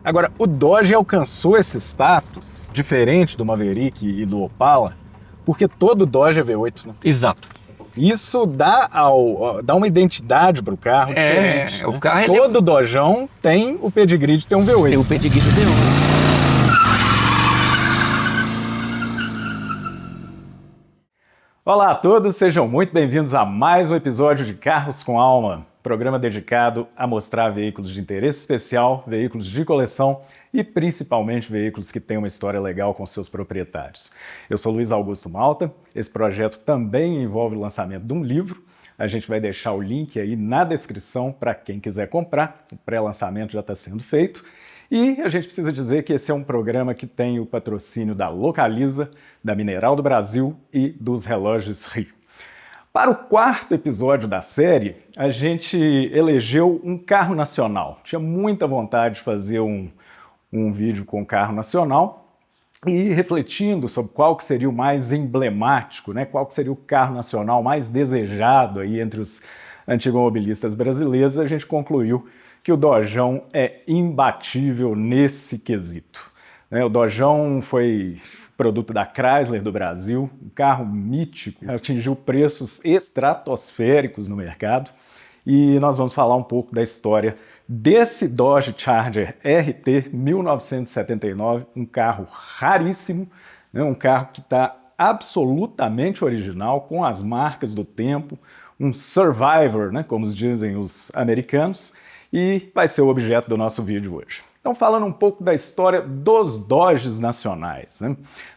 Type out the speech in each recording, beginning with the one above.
Agora, o Dodge alcançou esse status, diferente do Maverick e do Opala, porque todo Dodge é V8, né? Exato. Isso dá uma identidade para o carro diferente. O né? carro Todo Dodgeão tem o pedigree de ter um V8. tem o pedigree do V8. Olá a todos, sejam muito bem-vindos a mais um episódio de Carros com Alma, programa dedicado a mostrar veículos de interesse especial, veículos de coleção e principalmente veículos que têm uma história legal com seus proprietários. Eu sou Luiz Augusto Malta, esse projeto também envolve o lançamento de um livro. A gente vai deixar o link aí na descrição para quem quiser comprar, o pré-lançamento já está sendo feito. E a gente precisa dizer que esse é um programa que tem o patrocínio da Localiza, da Mineral do Brasil e dos Relógios Rio. Para o quarto episódio da série, a gente elegeu um carro nacional. Tinha muita vontade de fazer um vídeo com carro nacional e refletindo sobre qual que seria o mais emblemático, né? Qual que seria o carro nacional mais desejado aí entre os automobilistas brasileiros, a gente concluiu que o Dodgeão é imbatível nesse quesito. O Dodgeão foi produto da Chrysler do Brasil, um carro mítico, atingiu preços estratosféricos no mercado, e nós vamos falar um pouco da história desse Dodge Charger RT 1979, um carro raríssimo, um carro que está absolutamente original, com as marcas do tempo, um survivor, como dizem os americanos, e vai ser o objeto do nosso vídeo hoje. Então, falando um pouco da história dos Dodges nacionais,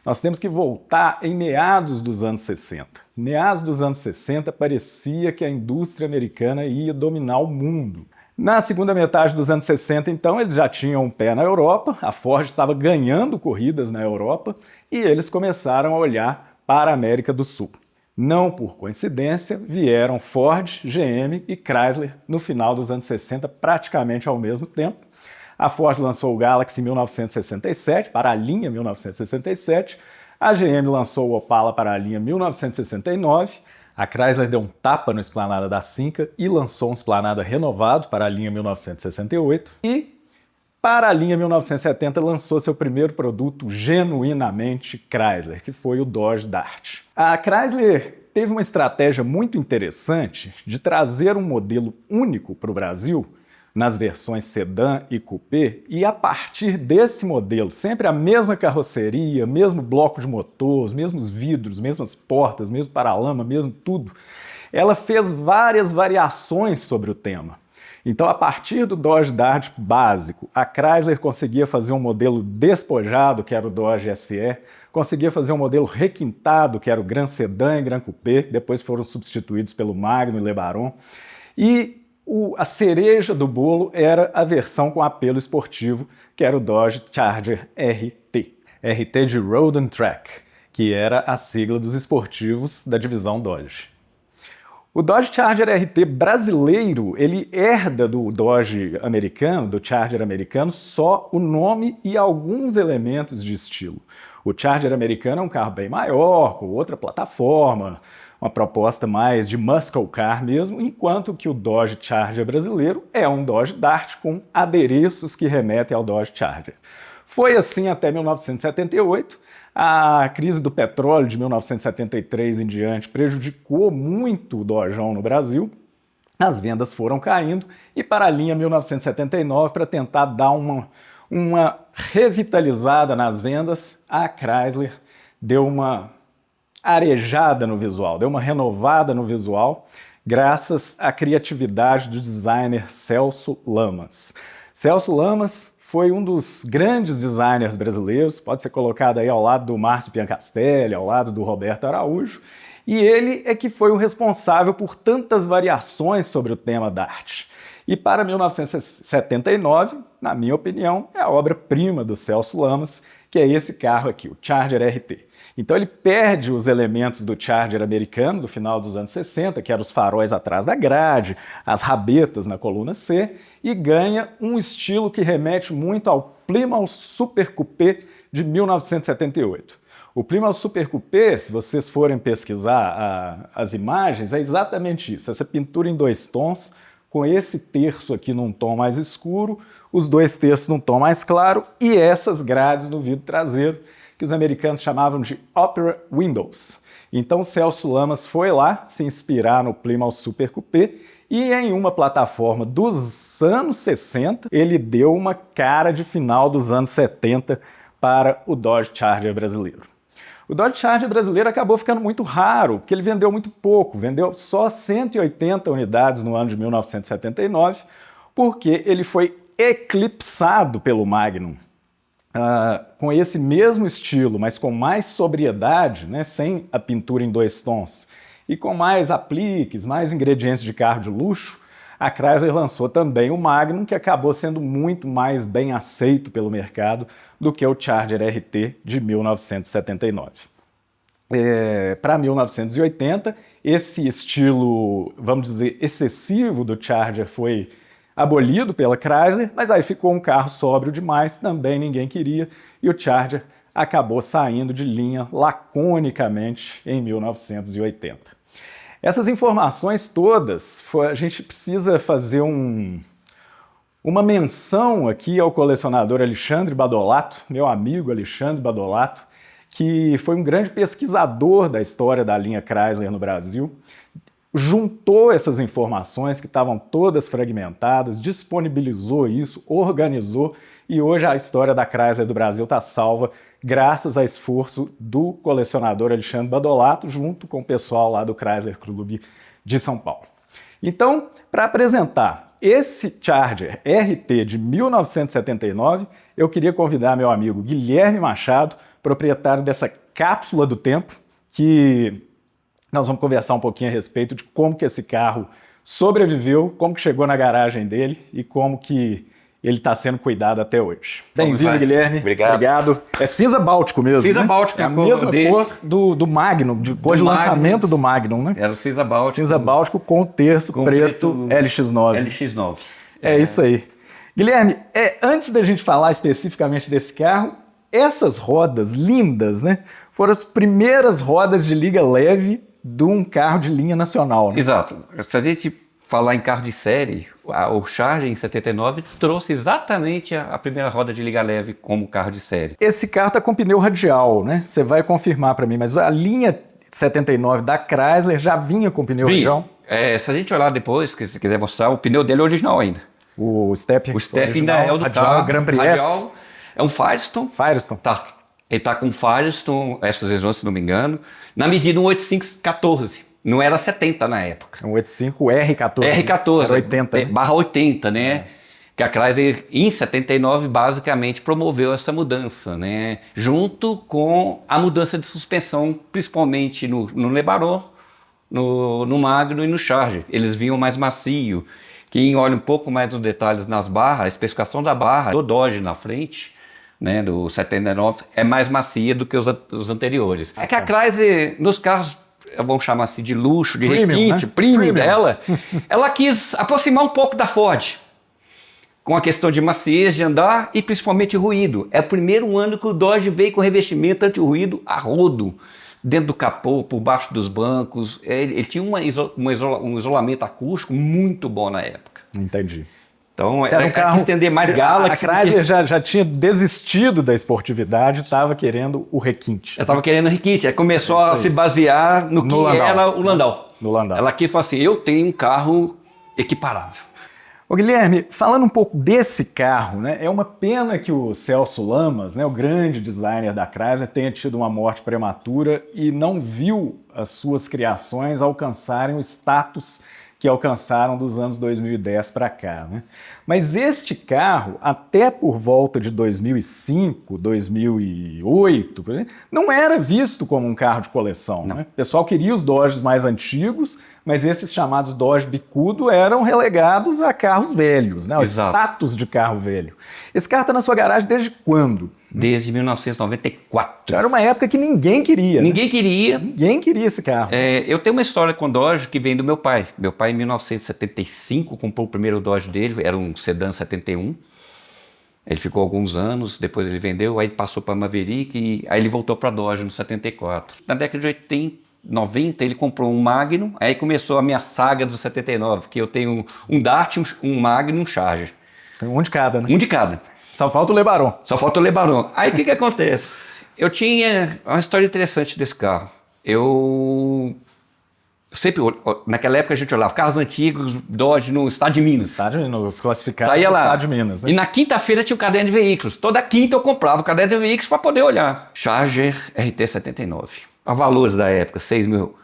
nós temos que voltar em meados dos anos 60. Em meados dos anos 60, parecia que a indústria americana ia dominar o mundo. Na segunda metade dos anos 60, então, eles já tinham um pé na Europa, a Ford estava ganhando corridas na Europa, e eles começaram a olhar para a América do Sul. Não por coincidência, vieram Ford, GM e Chrysler no final dos anos 60, praticamente ao mesmo tempo. A Ford lançou o Galaxy em 1967, para a linha 1967. A GM lançou o Opala para a linha 1969. A Chrysler deu um tapa no Esplanada da Cinca e lançou um Esplanada renovado para a linha 1968. E para a linha 1970 lançou seu primeiro produto genuinamente Chrysler, que foi o Dodge Dart. A Chrysler teve uma estratégia muito interessante de trazer um modelo único para o Brasil, nas versões sedã e coupé, e a partir desse modelo, sempre a mesma carroceria, mesmo bloco de motor, os mesmos vidros, mesmas portas, mesmo paralama, mesmo tudo, ela fez várias variações sobre o tema. Então, a partir do Dodge Dart básico, a Chrysler conseguia fazer um modelo despojado, que era o Dodge SE, conseguia fazer um modelo requintado, que era o Gran Sedan e Gran Coupé, depois foram substituídos pelo Magno e LeBaron, e a cereja do bolo era a versão com apelo esportivo, que era o Dodge Charger RT. RT de Road and Track, que era a sigla dos esportivos da divisão Dodge. O Dodge Charger RT brasileiro, ele herda do Dodge americano, do Charger americano, só o nome e alguns elementos de estilo. O Charger americano é um carro bem maior, com outra plataforma, uma proposta mais de muscle car mesmo, enquanto que o Dodge Charger brasileiro é um Dodge Dart com adereços que remetem ao Dodge Charger. Foi assim até 1978, a crise do petróleo de 1973 em diante prejudicou muito o Dodgeão no Brasil, as vendas foram caindo e para a linha 1979, para tentar dar uma revitalizada nas vendas, a Chrysler deu uma arejada no visual, deu uma renovada no visual, graças à criatividade do designer Celso Lamas. Celso Lamas foi um dos grandes designers brasileiros, pode ser colocado aí ao lado do Márcio Piancastelli, ao lado do Roberto Araújo, e ele é que foi o responsável por tantas variações sobre o tema Dart. E para 1979, na minha opinião, é a obra-prima do Celso Lamas, que é esse carro aqui, o Charger RT. Então ele perde os elementos do Charger americano do final dos anos 60, que eram os faróis atrás da grade, as rabetas na coluna C, e ganha um estilo que remete muito ao Plymouth Super Coupé de 1978. O Plymouth Super Coupé, se vocês forem pesquisar as imagens, é exatamente isso, essa pintura em 2 tons, com esse terço aqui num tom mais escuro, os dois terços num tom mais claro e essas grades no vidro traseiro, que os americanos chamavam de Opera Windows. Então Celso Lamas foi lá se inspirar no Plymouth Super Coupé e em uma plataforma dos anos 60, ele deu uma cara de final dos anos 70 para o Dodge Charger brasileiro. O Dodge Charger brasileiro acabou ficando muito raro, porque ele vendeu muito pouco, vendeu só 180 unidades no ano de 1979, porque ele foi eclipsado pelo Magnum. Com esse mesmo estilo, mas com mais sobriedade, né, sem a pintura em 2 tons, e com mais apliques, mais ingredientes de carro de luxo, a Chrysler lançou também o Magnum, que acabou sendo muito mais bem aceito pelo mercado do que o Charger RT de 1979. Para 1980, esse estilo, vamos dizer, excessivo do Charger foi abolido pela Chrysler, mas aí ficou um carro sóbrio demais, também ninguém queria, e o Charger acabou saindo de linha laconicamente em 1980. Essas informações todas, a gente precisa fazer uma menção aqui ao colecionador Alexandre Badolato, meu amigo Alexandre Badolato, que foi um grande pesquisador da história da linha Chrysler no Brasil, juntou essas informações que estavam todas fragmentadas, disponibilizou isso, organizou, e hoje a história da Chrysler do Brasil está salva graças ao esforço do colecionador Alexandre Badolato, junto com o pessoal lá do Chrysler Club de São Paulo. Então, para apresentar esse Charger RT de 1979, eu queria convidar meu amigo Guilherme Machado, proprietário dessa cápsula do tempo, que nós vamos conversar um pouquinho a respeito de como que esse carro sobreviveu, como que chegou na garagem dele e como que ele está sendo cuidado até hoje. Bem-vindo, Guilherme. Obrigado. É cinza báltico mesmo, cinza, né? Báltico é a mesma cor do Magnum, de cor de lançamento do Magnum, né? Era o cinza báltico. Cinza báltico com o terço preto LX9. LX9. É isso aí. Guilherme, antes da gente falar especificamente desse carro, essas rodas lindas, né, foram as primeiras rodas de liga leve de um carro de linha nacional, né? Exato. Se a gente falar em carro de série, o Charger em 79 trouxe exatamente a primeira roda de liga leve como carro de série. Esse carro está com pneu radial, né? Você vai confirmar para mim, mas a linha 79 da Chrysler já vinha com pneu radial? Se a gente olhar depois, que se quiser mostrar, o pneu dele é original ainda. O Step ainda é o do radial, carro. Grand Prix radial, é um Firestone. Firestone. Tá. Ele tá com Firestone, essas regiões, se não me engano, na medida 185/14. Não era 70 na época. 185 R14. R14. Era 80. Barra 80, né? Que a Chrysler, em 79, basicamente promoveu essa mudança, né? Junto com a mudança de suspensão, principalmente no LeBaron, no Magnum e no Charger. Eles vinham mais macio. Quem olha um pouco mais nos detalhes nas barras, a especificação da barra do Dodge na frente, né, do 79, é mais macia do que os anteriores. É que a Chrysler, nos carros, vamos chamar assim de luxo, de requinte, né? Premium dela, ela quis aproximar um pouco da Ford, com a questão de maciez de andar e principalmente ruído. É o primeiro ano que o Dodge veio com revestimento anti-ruído a rodo, dentro do capô, por baixo dos bancos. Ele tinha um isolamento acústico muito bom na época. Entendi. Então, ela quis estender mais Galaxy. A Chrysler já tinha desistido da esportividade, estava querendo o requinte. Ela estava querendo o requinte. Ela começou a se basear no que era o Landau. No Landau. Ela quis falar assim, eu tenho um carro equiparável. Ô Guilherme, falando um pouco desse carro, né, é uma pena que o Celso Lamas, né, o grande designer da Chrysler, tenha tido uma morte prematura e não viu as suas criações alcançarem o status que alcançaram dos anos 2010 para cá, né? Mas este carro, até por volta de 2005, 2008, não era visto como um carro de coleção, né? O pessoal queria os Dodges mais antigos, mas esses chamados Dodge bicudo eram relegados a carros velhos, né? O status de carro velho. Esse carro está na sua garagem desde quando? Desde 1994. Era uma época que ninguém queria. Ninguém queria. Ninguém queria esse carro. Eu tenho uma história com Dodge que vem do meu pai. Meu pai, em 1975, comprou o primeiro Dodge dele, era um sedã 71. Ele ficou alguns anos, depois ele vendeu, aí passou para Maverick e aí ele voltou para Dodge no 74. Na década de 80, 90, ele comprou um Magnum, aí começou a minha saga dos 79, que eu tenho um Dart, um Magnum e um Charger. Um de cada, né? Um de cada. Só falta o LeBaron. Só falta o LeBaron. Aí o que acontece? Eu tinha uma história interessante desse carro. Eu sempre, naquela época a gente olhava carros antigos, Dodge no estado de Minas. Nos classificados Saía do lá. estado de Minas, né? E na quinta-feira tinha o caderno de veículos. Toda quinta eu comprava o caderno de veículos para poder olhar. Charger RT79. A valores da época, 6 mil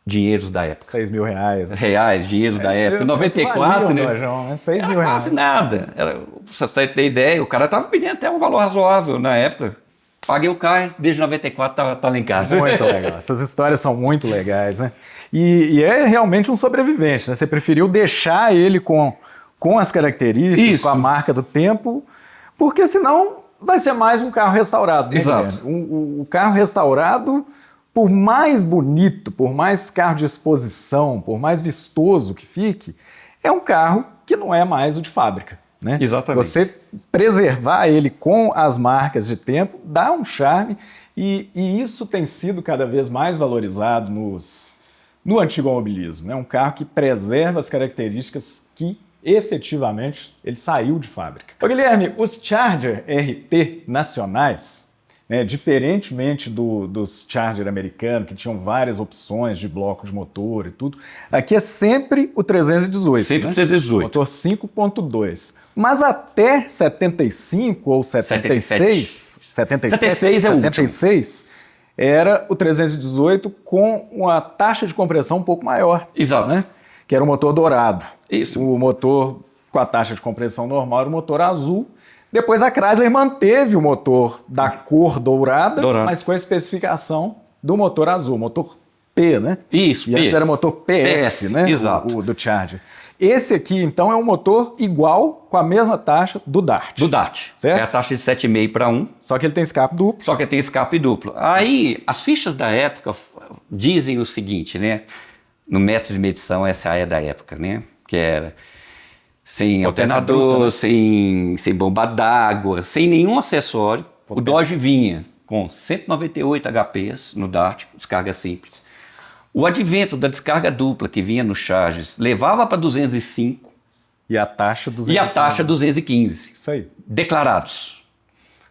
dinheiros da época. 6 mil reais. Né? Reais, dinheiros da época. 94, né? Dojão, né? 6 Era mil reais. quase nada. Pra você ter ideia, o cara tava pedindo até um valor razoável na época. Paguei o carro, desde 94 tá lá em casa. Muito legal. Essas histórias são muito legais, né? E é realmente um sobrevivente, né? Você preferiu deixar ele com as características, Isso. com a marca do tempo, porque senão vai ser mais um carro restaurado. Né, Exato. O carro restaurado, por mais bonito, por mais carro de exposição, por mais vistoso que fique, é um carro que não é mais o de fábrica. Né? Exatamente. Você preservar ele com as marcas de tempo dá um charme e isso tem sido cada vez mais valorizado no antigo automobilismo. É né? Um carro que preserva as características que efetivamente ele saiu de fábrica. Ô, Guilherme, os Charger RT nacionais, né, diferentemente dos Charger americanos, que tinham várias opções de bloco de motor e tudo, aqui é sempre o 318. Sempre né? o 318. Motor 5.2. Mas até 75 ou 76, 76 é o último. 76 era o 318 com uma taxa de compressão um pouco maior. Exato. Né? Que era o motor dourado. Isso. O motor com a taxa de compressão normal era o motor azul. Depois a Chrysler manteve o motor da cor dourada, mas com a especificação do motor azul, motor P, né? Isso, e P. antes era motor PS, né? Exato. O do Charger. Esse aqui, então, é um motor igual, com a mesma taxa do Dart. Do Dart. Certo? É a taxa de 7,5 para 1. Só que ele tem escape duplo. Só que tem escape duplo. Aí, as fichas da época dizem o seguinte, né? No método de medição, essa é da época, né? Que era sem alternador, bruta, né? sem bomba d'água, sem nenhum acessório. O Dodge vinha com 198 HPs no Dart, descarga simples. O advento da descarga dupla que vinha no Charges levava para 205. E a taxa 215. E a taxa 215. Isso aí. Declarados.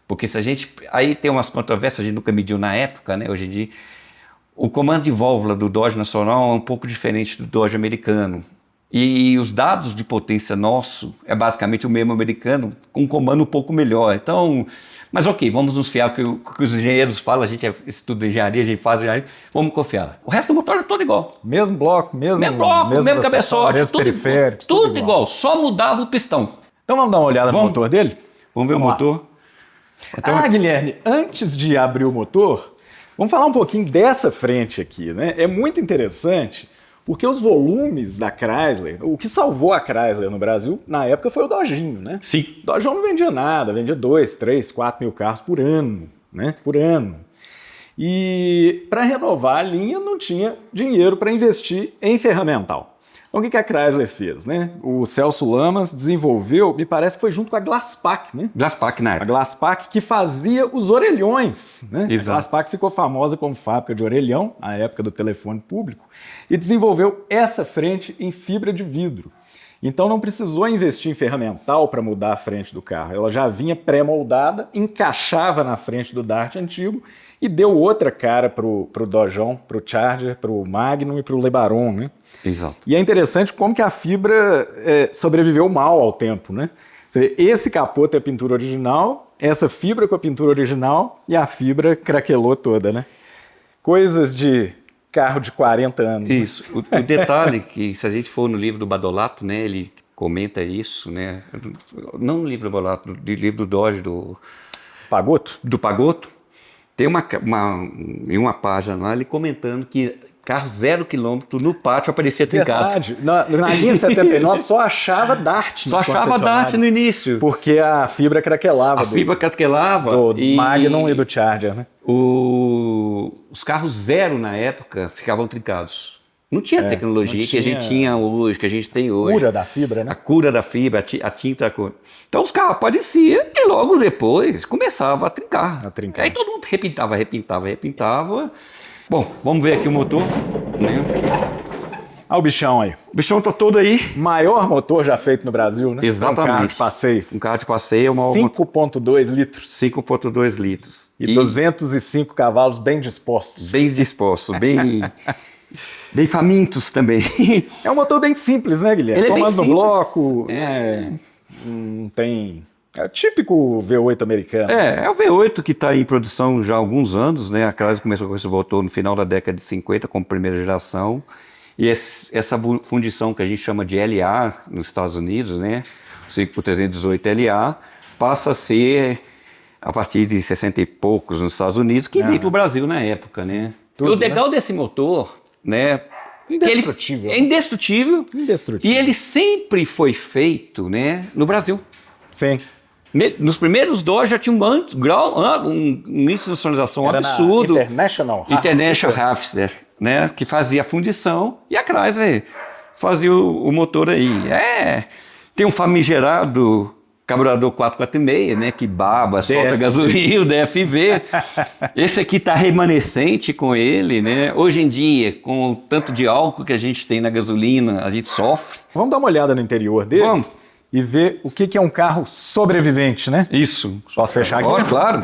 Porque se a gente... Aí tem umas controvérsias, a gente nunca mediu na época, né? Hoje em dia, o comando de válvula do Dodge nacional é um pouco diferente do Dodge americano. E os dados de potência nosso é basicamente o mesmo americano, com um comando um pouco melhor. Então, mas ok, vamos nos fiar que os engenheiros falam, a gente estuda engenharia, a gente faz engenharia, vamos confiar. O resto do motor é todo igual. Mesmo bloco, mesmo cabeçote, mesmo periférico, tudo igual, só mudava o pistão. Então vamos dar uma olhada no motor dele? Vamos ver o motor. Então, Guilherme, antes de abrir o motor, vamos falar um pouquinho dessa frente aqui, né? É muito interessante, porque os volumes da Chrysler, o que salvou a Chrysler no Brasil, na época foi o Dodginho, né? Sim. O Dodginho não vendia nada, vendia 2, 3, 4 mil carros por ano, né? Por ano. E para renovar a linha não tinha dinheiro para investir em ferramental. Então o que a Chrysler fez, né? O Celso Lamas desenvolveu, me parece que foi junto com a Glasspack, né? Glasspack na época. A Glasspack que fazia os orelhões, né? Exato. A Glasspack ficou famosa como fábrica de orelhão, na época do telefone público, e desenvolveu essa frente em fibra de vidro. Então não precisou investir em ferramental para mudar a frente do carro. Ela já vinha pré-moldada, encaixava na frente do Dart antigo e deu outra cara para o Dodgeão, para o Charger, para o Magnum e para o LeBaron, né? Exato. E é interessante como que a fibra sobreviveu mal ao tempo, né? Você vê, esse capô tem a pintura original, essa fibra com a pintura original e a fibra craquelou toda, né? Coisas de carro de 40 anos. Isso. Né? O detalhe que, se a gente for no livro do Badolato, né, ele comenta isso, né? Não no livro do Badolato, no livro do Dodge, do Pagotto? Do Pagotto, tem em uma página lá, ele comentando que carro 0 km no pátio aparecia trincado. Verdade. Na linha 79 só achava Dart. Só achava Dart no início. Porque a fibra craquelava. A fibra craquelava. Do Magnum e do Charger, né? Os carros 0 na época ficavam trincados. Não tinha tecnologia que a gente tinha hoje, que a gente tem hoje. A cura da fibra, né? A cura da fibra, a tinta, a cor. Então os carros apareciam e logo depois começava a trincar. Aí todo mundo repintava. Bom, vamos ver aqui o motor, né? Olha o bichão aí. O bichão tá todo aí. Maior motor já feito no Brasil, né? Exatamente. Um carro de passeio. Um carro de passeio é uma 5,2 litros. 5,2 litros. E 205 cavalos bem dispostos. Bem dispostos, bem famintos também. É um motor bem simples, né, Guilherme? Ele é bem Comando no simples. bloco, né? Não tem... É o típico V8 americano. É o V8 que está em produção já há alguns anos, né? A Chrysler começou com esse motor no final da década de 50 como primeira geração. E essa fundição que a gente chama de LA nos Estados Unidos, né? O 5x318 LA, passa a ser a partir de 60 e poucos nos Estados Unidos, que veio para o Brasil na época, né? Tudo, e o legal desse motor, né? Indestrutível. É indestrutível. Indestrutível. E ele sempre foi feito, né, no Brasil. Sim. Nos primeiros Dodge já tinha um índice de nacionalização absurdo. International Harvester, né? Que fazia a fundição e a Chrysler fazia o motor aí. Tem um famigerado carburador 446, né? Que baba, solta gasolina, o DFV. Esse aqui tá remanescente com ele, né? Hoje em dia, com o tanto de álcool que a gente tem na gasolina, a gente sofre. Vamos dar uma olhada no interior dele? Vamos. E ver o que é um carro sobrevivente, né? Isso. Posso fechar aqui? Pode, claro.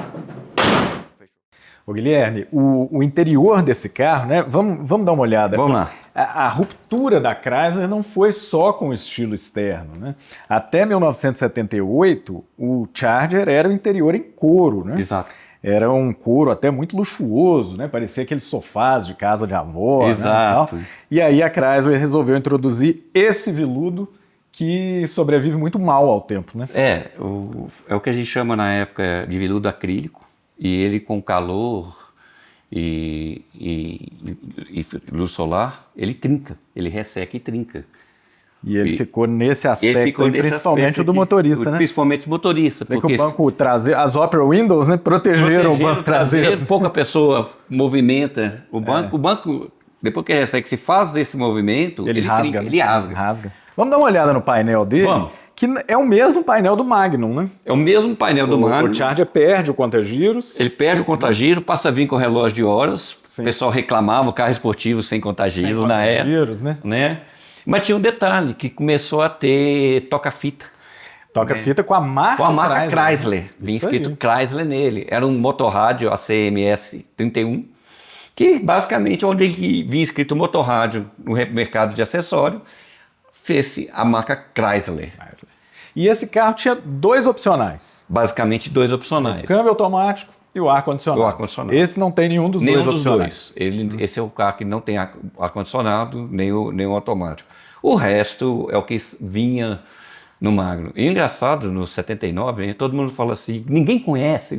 Ô Guilherme, o interior desse carro, né? Vamos dar uma olhada. Vamos lá. A ruptura da Chrysler não foi só com o estilo externo, né? Até 1978, o Charger era o interior em couro, né? Exato. Era um couro até muito luxuoso, né? Parecia aqueles sofás de casa de avó. Exato. Né? E aí a Chrysler resolveu introduzir esse veludo que sobrevive muito mal ao tempo, né? É o que a gente chama na época de veludo acrílico, e ele com calor e luz solar, ele trinca, ele resseca e trinca. E ele ficou nesse aspecto, principalmente o do motorista, né? Principalmente o motorista. Porque o banco traseiro, as Opera Windows, né, protegeram o banco traseiro. Pouca pessoa movimenta o banco. O banco, depois que resseca, se faz esse movimento, ele rasga, trinca, ele rasga. Vamos dar uma olhada no painel dele? Vamos. Que é o mesmo painel do Magnum, né? É o mesmo painel do Magnum. O Charger perde o conta-giros. Ele perde o conta-giro, passa a vir com o relógio de horas. Sim. O pessoal reclamava, o carro esportivo sem conta-giros na época. Né? Mas tinha um detalhe, que começou a ter toca-fita. Toca-fita com a marca Chrysler. Vinha escrito Chrysler nele. Era um motorrádio ACMS 31, que basicamente onde vinha escrito motorrádio no mercado de acessório, fez-se a marca Chrysler. E esse carro tinha dois opcionais. Basicamente dois opcionais. O câmbio automático e o ar-condicionado. Esse não tem nenhum dos dois opcionais. Esse é o carro que não tem ar-condicionado, nem o automático. O resto é o que vinha no Magnum. E engraçado, no 79, todo mundo fala assim, ninguém conhece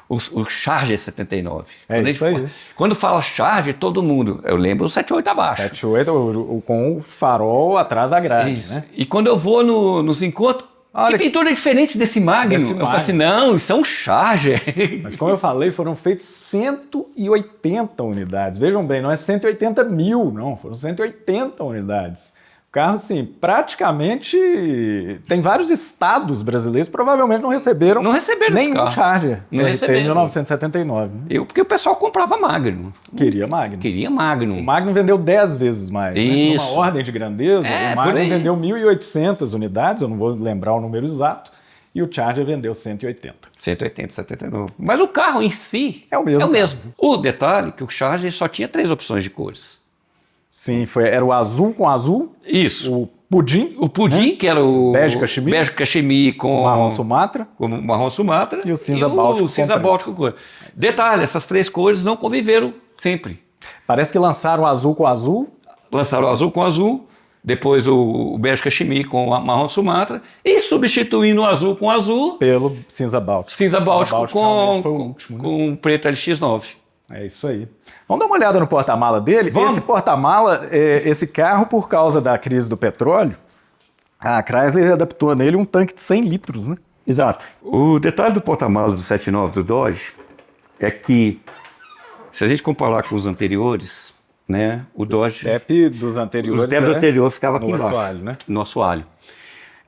o Charger 79. Isso aí. Quando fala Charger, todo mundo... Eu lembro o 78 abaixo. 78 com o farol atrás da grade. Isso. Né? E quando eu vou nos encontros, que pintura é diferente desse Magnum? Eu falo assim, não, isso é um Charger. Mas como eu falei, foram feitos 180 unidades. Vejam bem, não é 180 mil, não. Foram 180 unidades. O carro, assim, praticamente... Tem vários estados brasileiros que provavelmente não receberam nenhum Charger. Não receberam. Em 1979. Porque o pessoal comprava Magnum. Queria Magnum. O Magnum vendeu 10 vezes mais. Isso. Né? Numa ordem de grandeza, o Magnum vendeu 1.800 unidades, eu não vou lembrar o número exato, e o Charger vendeu 180. 180, 79. Mas o carro em si é o mesmo. O detalhe é que o Charger só tinha 3 opções de cores. Sim, era o azul com azul. Isso. O pudim. O pudim, né? Que era o bege cachemir com o marrom Sumatra. Com o marrom Sumatra. E o cinza báltico. O cinza báltico cor. Detalhe, essas 3 cores não conviveram sempre. Parece que lançaram o azul com azul. Lançaram o azul com azul. Depois o bege cachemir com o marrom Sumatra. E substituindo o azul com azul. Pelo cinza báltico. Cinza báltico com o preto LX9. É isso aí. Vamos dar uma olhada no porta-mala dele? Vamos. Esse porta-mala, esse carro, por causa da crise do petróleo, a Chrysler adaptou nele um tanque de 100 litros, né? Exato. O detalhe do porta-mala do 79 do Dodge é que, se a gente comparar com os anteriores, né, o Dodge... O step dos anteriores anterior ficava aqui embaixo. Assoalho, né? No assoalho.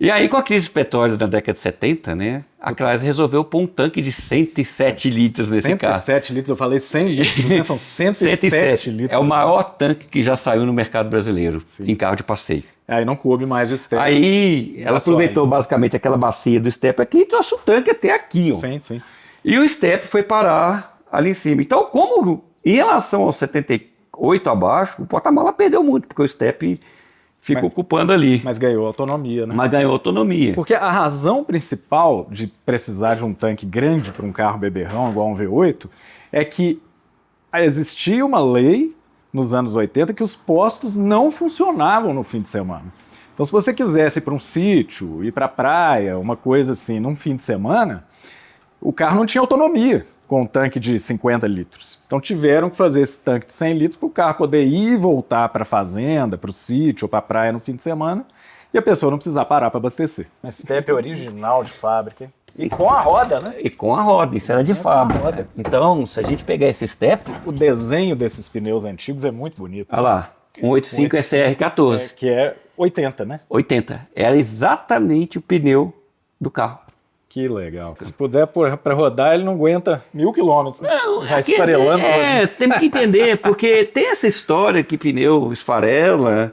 E aí, com a crise de petróleo da década de 70, né, a Chrysler resolveu pôr um tanque de 107 litros nesse carro. 107 litros, eu falei 100 litros, né? São 107 litros. É o maior tanque que já saiu no mercado brasileiro, Sim. em carro de passeio. Aí não coube mais o step. Aí ela aproveitou basicamente aquela bacia do step aqui e trouxe o tanque até aqui, ó. Sim, sim. E o step foi parar ali em cima. Então, como em relação ao 78 abaixo, o porta-mala perdeu muito, porque o step ficou ocupando ali. Mas ganhou autonomia, né? Mas ganhou autonomia. Porque a razão principal de precisar de um tanque grande para um carro beberrão igual um V8 é que existia uma lei nos anos 80 que os postos não funcionavam no fim de semana. Então, se você quisesse ir para um sítio, ir para a praia, uma coisa assim, num fim de semana, o carro não tinha autonomia com um tanque de 50 litros. Então, tiveram que fazer esse tanque de 100 litros para o carro poder ir e voltar para a fazenda, para o sítio ou para a praia no fim de semana e a pessoa não precisar parar para abastecer. Step original de fábrica. E com a roda, né? E com a roda, isso era de fábrica. Então, se a gente pegar esse step... O desenho desses pneus antigos é muito bonito. Olha lá, 185 SR14. Que é 80, né? 80. Era exatamente o pneu do carro. Que legal. Se puder pôr para rodar, ele não aguenta 1000 quilômetros. Né? Vai Aqui, esfarelando. temos que entender, porque tem essa história que pneu esfarela.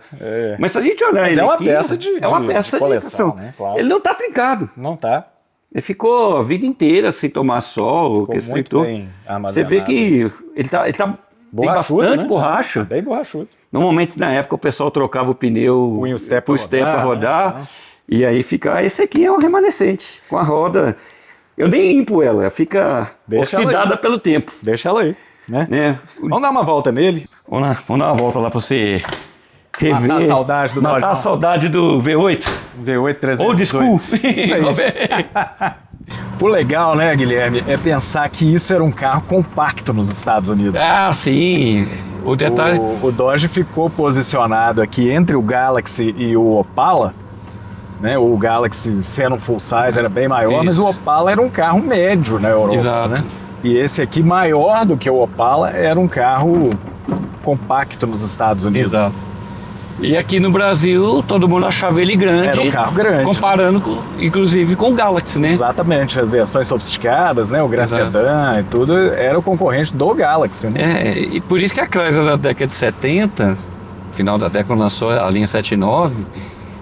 Mas se a gente olhar Mas ele é uma aqui, peça de é uma peça de coleção, né? Claro. Ele não está trincado. Não tá. Ele ficou a vida inteira sem tomar sol. Ficou muito bem armazenado. Você vê que ele tá tem bastante, né? Borracha. Bem borrachudo. Normalmente, na época, o pessoal trocava o pneu Punha o step para rodar. Né? E aí fica... Esse aqui é um remanescente, com a roda... Eu nem limpo ela fica oxidada pelo tempo. Deixa ela aí, né? Vamos dar uma volta nele? Vamos dar uma volta lá para você rever. Matar a saudade do Matar a saudade do V8. V8 318. Old school. Isso aí. O legal, né, Guilherme, é pensar que isso era um carro compacto nos Estados Unidos. Ah, sim. O detalhe... O Dodge ficou posicionado aqui entre o Galaxy e o Opala, né? O Galaxy, sendo um full size, era bem maior, mas o Opala era um carro médio na Europa. Exato. Né? E esse aqui, maior do que o Opala, era um carro compacto nos Estados Unidos. Exato. E aqui no Brasil, todo mundo achava ele grande. Era um carro grande. Comparando, inclusive, com o Galaxy, né? Exatamente. As versões sofisticadas, né? O Gran Sedan e tudo, era o concorrente do Galaxy, né? E por isso que a Chrysler na década de 70, final da década, lançou a linha 79,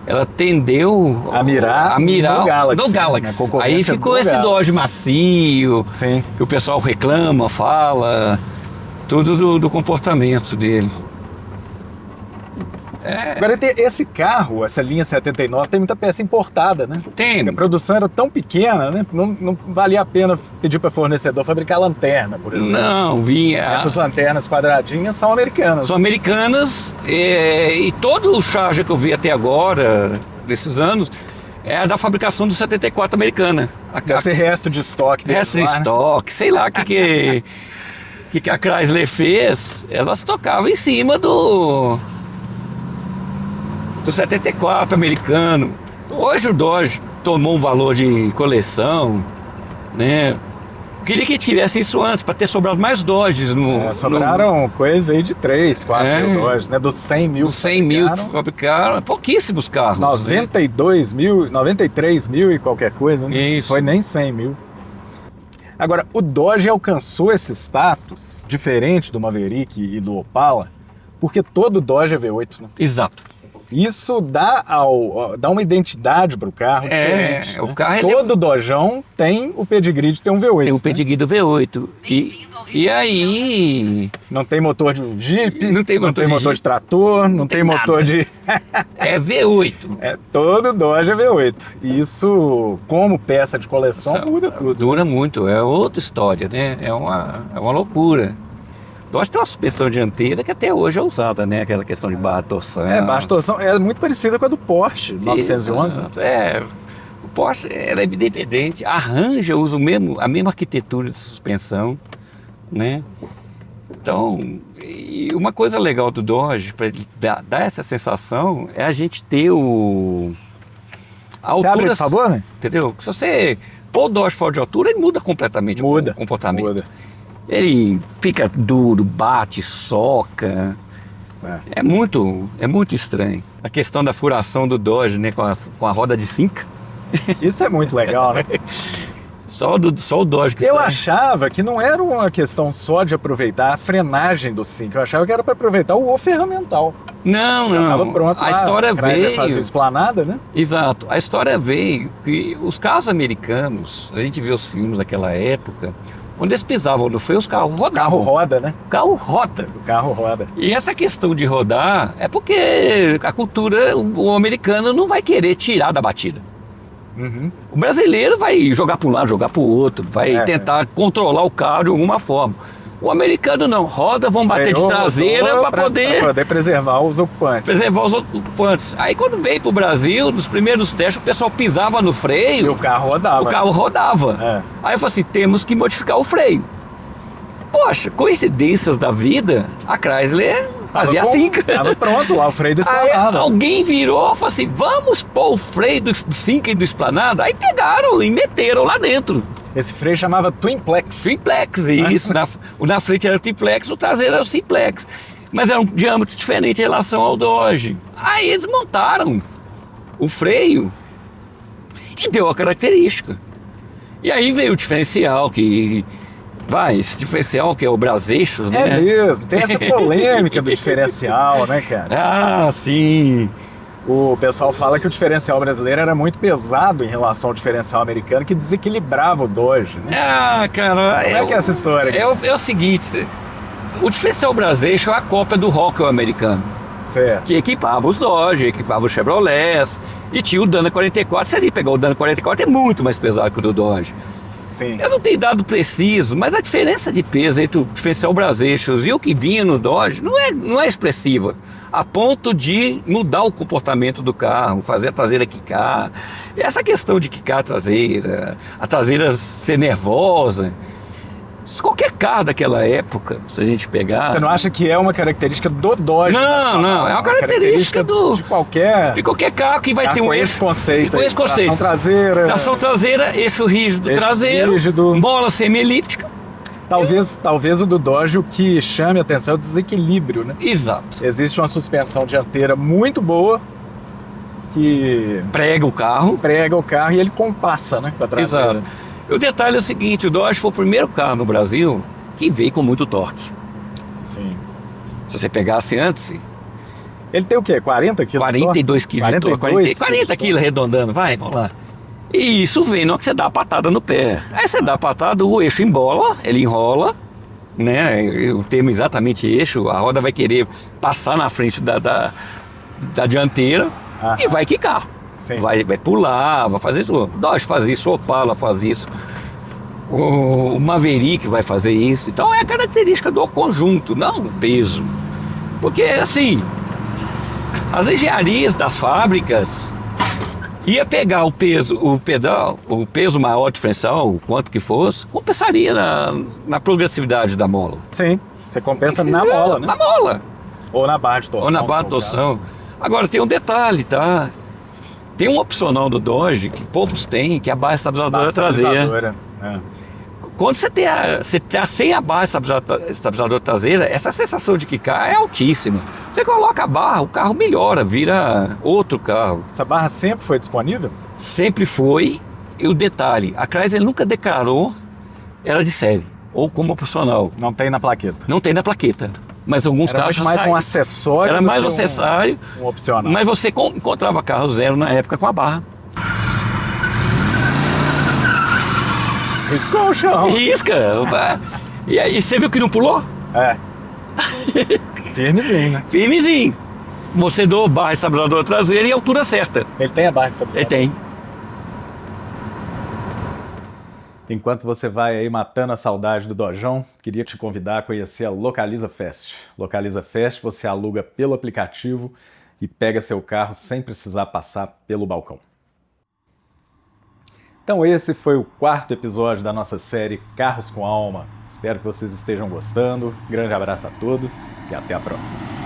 ela tendeu a mirar no Galaxy. Né? Aí ficou esse Dodge macio, sim, que o pessoal reclama, fala, tudo do comportamento dele. Agora, esse carro, essa linha 79, tem muita peça importada, né? Tem. Porque a produção era tão pequena, né? Não valia a pena pedir para fornecedor fabricar lanterna, por exemplo. Não, vinha. Essas lanternas quadradinhas são americanas. São americanas e todo o charger que eu vi até agora, desses anos, é da fabricação do 74 americana. Esse resto de estoque. Resto de estoque, sei lá o que a Chrysler fez. Elas tocavam em cima do 74 americano. Hoje o Dodge tomou um valor de coleção, né? Queria que tivesse isso antes, para ter sobrado mais Dodges. Sobraram coisa aí de 3, 4 mil Dodges, né? Dos 100 mil. Dos 100 mil que fabricaram, pouquíssimos carros. 92 mil, 93 mil e qualquer coisa, né? Isso. Foi nem 100 mil. Agora, o Dodge alcançou esse status diferente do Maverick e do Opala, porque todo Dodge é V8, né? Exato. Isso dá uma identidade para o carro diferente. O carro todo Dodgeão tem o pedigree de ter um V8. Tem o pedigree do V8. E aí... Não tem motor de Jeep, não tem motor de trator, não tem motor de... É V8. Todo Dodge é V8. E isso, como peça de coleção, muda tudo. Dura muito, é outra história, né? É uma loucura. Dodge tem uma suspensão dianteira que até hoje é usada, né? Aquela questão de barra de torção. Barra de torção é muito parecida com a do Porsche 911. O Porsche ela é independente, usa a mesma arquitetura de suspensão, né? Então, e uma coisa legal do Dodge, para ele dar essa sensação, é a gente ter a altura. Você abre, por favor, né? Entendeu? Se você pôr o Dodge fora de altura, ele muda completamente o comportamento. Muda. Ele fica duro, bate, soca, É muito estranho. A questão da furação do Dodge, né, com a roda de cinca. Isso é muito legal, né? Só o Dodge que Eu sai. achava que não era uma questão só de aproveitar a frenagem do Cinca, eu achava que era para aproveitar o ferramental. Não, Já não. estava pronto A lá, história a Chrysler fazia veio. esplanada, né? Exato. A história veio que os carros americanos, a gente vê os filmes daquela época, quando eles pisavam no freio, os carros O carro rodavam. roda, né? O carro roda. O carro roda. E essa questão de rodar é porque a cultura, o americano não vai querer tirar da batida. Uhum. O brasileiro vai jogar para um lado, jogar para o outro, vai É, tentar controlar o carro de alguma forma. O americano não, roda, vão bater de Freou, traseira rodou para poder pra poder preservar os ocupantes. preservar os ocupantes. Aí quando veio para o Brasil, nos primeiros testes, o pessoal pisava no E freio, o carro rodava. o carro rodava. É. Aí eu falei assim, temos que modificar o freio. Poxa, coincidências da vida, a Chrysler fazia assim. Tava pronto, lá o freio do Aí esplanada. alguém virou e falou assim, vamos pôr o freio do Cinca e do Esplanada. Aí pegaram e meteram lá dentro. Esse freio chamava Twimplex. Simplex, isso. O na frente era o Triplex, o traseiro era o Simplex. Mas era um diâmetro diferente em relação ao Dodge. Aí eles montaram o freio e deu a característica. E aí veio o diferencial que... esse diferencial que é o Braseixos, né? É mesmo, tem essa polêmica do diferencial, né, cara? Ah, sim. O pessoal fala que o diferencial brasileiro era muito pesado em relação ao diferencial americano, que desequilibrava o Dodge, né? Ah, cara... Como é que é essa história? É o seguinte, o diferencial Braseixo é a cópia do Rockwell americano, Certo. que equipava os Dodge, equipava os Chevrolets, e tinha o Dana 44. Se a gente pegar o Dana 44, é muito mais pesado que o do Dodge. Sim. Eu não tenho dado preciso, mas a diferença de peso entre o diferencial Braseixos e o que vinha no Dodge não é expressiva, a ponto de mudar o comportamento do carro, fazer a traseira quicar. Essa questão de quicar a traseira ser nervosa, qualquer carro daquela época, se a gente pegar... Você não acha que é uma característica do Dodge? Não, nacional? não, é uma característica de qualquer carro que vai carro ter com esse conceito. com esse conceito. Tração traseira, Eixo rígido eixo traseiro, rígido. bola semi-elíptica. Talvez o do Dodge o que chame a atenção é o desequilíbrio, né? Exato. Existe uma suspensão dianteira muito boa que Prega o carro. prega o carro e ele compassa, né, com a traseira. Exato. E o detalhe é o seguinte, o Dodge foi o primeiro carro no Brasil que veio com muito torque. Sim. Se você pegasse antes, Ele tem o quê? 40 quilos? 42 quilos de torque, 40 quilos de arredondando, vamos lá. E isso vem na hora que você dá a patada no pé. Aí você dá a patada, o eixo embola, ele enrola, né? O termo exatamente eixo, a roda vai querer passar na frente da dianteira e vai quicar. Sim. Vai pular, vai fazer isso. Dodge faz isso, Opala faz isso. O Maverick vai fazer isso. Então é a característica do conjunto, não do peso. Porque assim, as engenharias das fábricas ia pegar o peso, o peso maior diferencial, o quanto que fosse, compensaria na progressividade da mola. Sim, você compensa na mola, né? Na mola. Ou na barra de torção. Ou na barra de torção. Agora tem um detalhe, tá? Tem um opcional do Dodge que poucos têm, que é a barra estabilizadora traseira. É. Quando você tá sem a barra estabilizadora traseira, essa sensação de quicar é altíssima. Você coloca a barra, o carro melhora, vira outro carro. Essa barra sempre foi disponível? Sempre foi. E o detalhe, a Chrysler nunca declarou ela de série ou como opcional. Não tem na plaqueta. Não tem na plaqueta. Mas alguns Era carros muito mais saem. um acessório. Era do mais que um acessório. Um opcional. Mas você encontrava carro zero na época com a barra. Riscou o chão. Risca. E aí, você viu que não pulou? É. Firmezinho, né? Firmezinho. Você deu barra estabilizadora traseira e altura certa. Ele tem a barra estabilizadora. Ele tem. Enquanto você vai aí matando a saudade do Dojão, queria te convidar a conhecer a Localiza Fest. Localiza Fest você aluga pelo aplicativo e pega seu carro sem precisar passar pelo balcão. Então esse foi o 4º episódio da nossa série Carros com Alma. Espero que vocês estejam gostando. Grande abraço a todos e até a próxima.